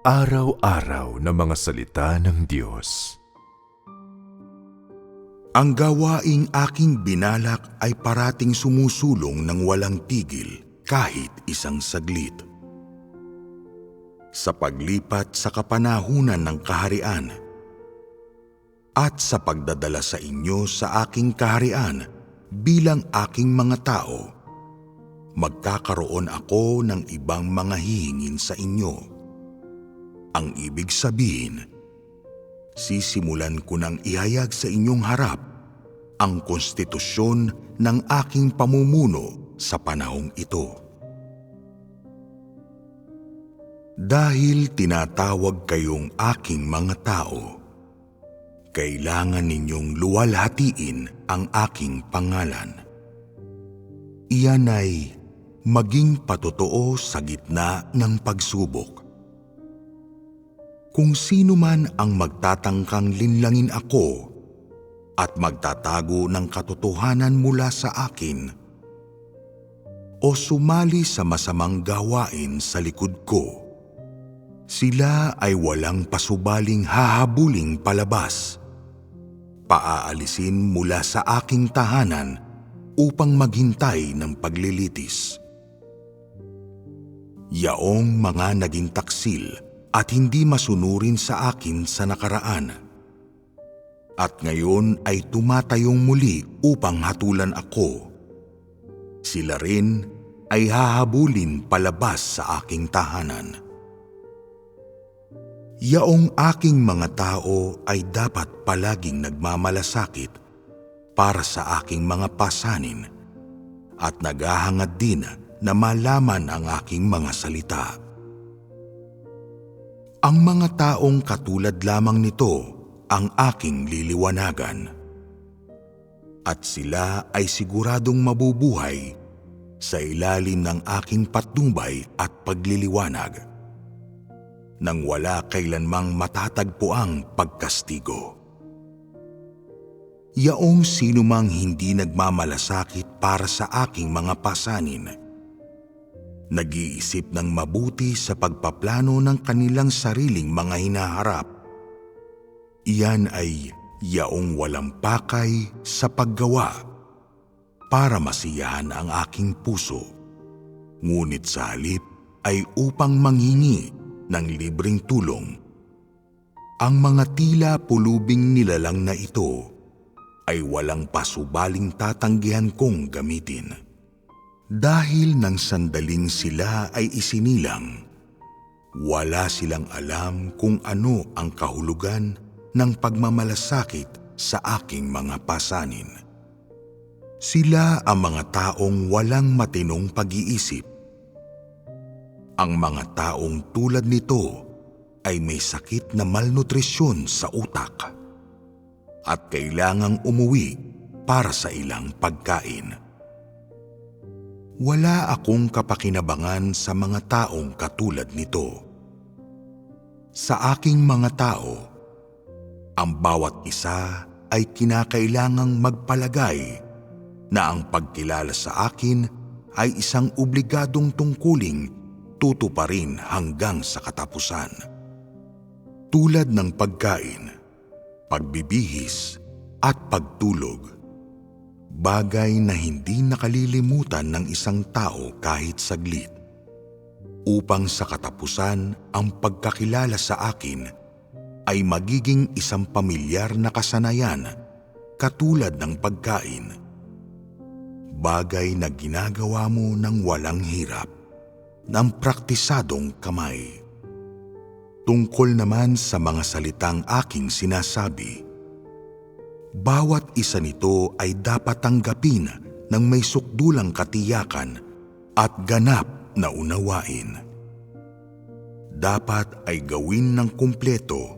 Araw-araw na mga salita ng Diyos. Ang gawaing aking binalak ay parating sumusulong ng walang tigil kahit isang saglit. Sa paglipat sa kapanahunan ng kaharian at sa pagdadala sa inyo sa aking kaharian bilang aking mga tao, magkakaroon ako ng ibang mga hihingin sa inyo. Ang ibig sabihin, sisimulan ko nang ihayag sa inyong harap ang konstitusyon ng aking pamumuno sa panahong ito. Dahil tinatawag kayong aking mga tao, kailangan ninyong luwalhatiin ang aking pangalan. Iyan ay maging patotoo sa gitna ng pagsubok. Kung sino man ang magtatangkang linlangin ako at magtatago ng katotohanan mula sa akin o sumali sa masamang gawain sa likod ko, sila ay walang pasubaling hahabuling palabas, paaalisin mula sa aking tahanan upang maghintay ng paglilitis. Yaong mga naging taksil at hindi masunurin sa akin sa nakaraan, at ngayon ay tumatayong muli upang hatulan ako, sila rin ay hahabulin palabas sa aking tahanan. Yaong aking mga tao ay dapat palaging nagmamalasakit para sa aking mga pasanin at naghahangad din na malaman ang aking mga salita. Ang mga taong katulad lamang nito ang aking liliwanagan, at sila ay siguradong mabubuhay sa ilalim ng aking patnubay at pagliliwanag, nang wala kailanmang matatagpuang pagkastigo. Yaong sinumang hindi nagmamalasakit para sa aking mga pasanin, nag-iisip ng mabuti sa pagpaplano ng kanilang sariling mga hinaharap, iyan ay yaong walang pakay sa paggawa para masiyahan ang aking puso, ngunit sa halip ay upang manghingi ng libreng tulong. Ang mga tila pulubing nilalang na ito ay walang pasubaling tatanggihan kong gamitin. Dahil nang sandaling sila ay isinilang, wala silang alam kung ano ang kahulugan ng pagmamalasakit sa aking mga pasanin. Sila ang mga taong walang matinong pag-iisip. Ang mga taong tulad nito ay may sakit na malnutrisyon sa utak at kailangang umuwi para sa ilang pagkain. Wala akong kapakinabangan sa mga taong katulad nito. Sa aking mga tao, ang bawat isa ay kinakailangang magpalagay na ang pagkilala sa akin ay isang obligadong tungkuling tutuparin hanggang sa katapusan. Tulad ng pagkain, pagbibihis at pagtulog, bagay na hindi nakalilimutan ng isang tao kahit saglit, upang sa katapusan ang pagkakilala sa akin ay magiging isang pamilyar na kasanayan katulad ng pagkain, bagay na ginagawa mo ng walang hirap, ng praktisadong kamay. Tungkol naman sa mga salitang aking sinasabi, bawat isa nito ay dapat tanggapin ng may sukdulang katiyakan at ganap na unawain. Dapat ay gawin ng kumpleto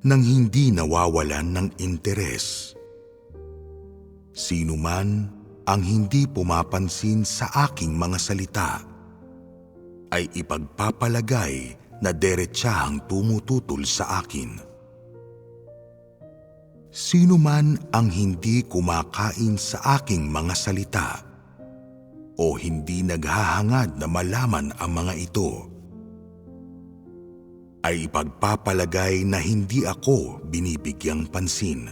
nang hindi nawawalan ng interes. Sino man ang hindi pumapansin sa aking mga salita ay ipagpapalagay na deretsahang tumututol sa akin. Sino man ang hindi kumakain sa aking mga salita o hindi naghahangad na malaman ang mga ito ay ipagpapalagay na hindi ako binibigyang pansin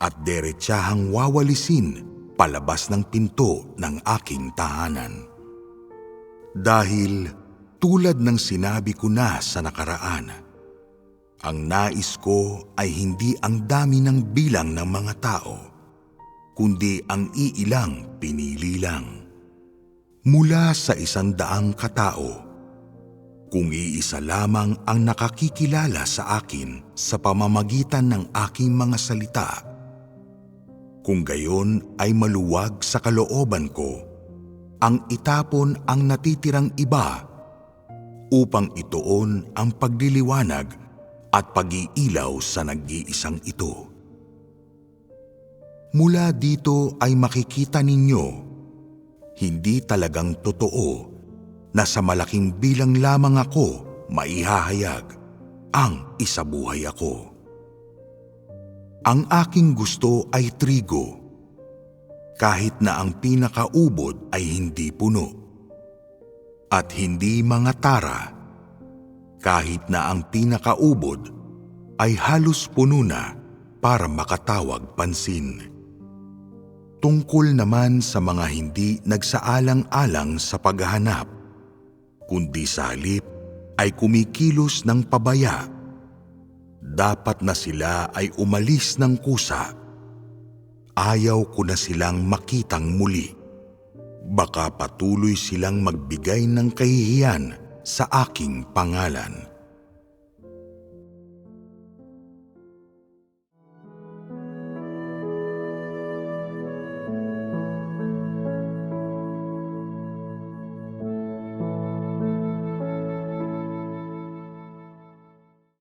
at deretsahang wawalisin palabas ng pinto ng aking tahanan. Dahil tulad ng sinabi ko na sa nakaraan, ang nais ko ay hindi ang dami ng bilang ng mga tao, kundi ang iilang pinili lang. Mula sa 100 katao, kung iisa lamang ang nakakikilala sa akin sa pamamagitan ng aking mga salita, kung gayon ay maluwag sa kalooban ko ang itapon ang natitirang iba upang ituon ang pagliliwanag at pag-iilaw sa nag-iisang ito. Mula dito ay makikita ninyo, hindi talagang totoo na sa malaking bilang lamang ako maihahayag ang isabuhay ako. Ang aking gusto ay trigo, kahit na ang pinakaubod ay hindi puno, at hindi mga tara, kahit na ang pinakaubod ay halos puno na para makatawag pansin. Tungkol naman sa mga hindi nagsaalang-alang sa paghahanap, kundi sa halip ay kumikilos ng pabaya, dapat na sila ay umalis ng kusa. Ayaw ko na silang makitang muli. Baka patuloy silang magbigay ng kahihiyan sa aking pangalan.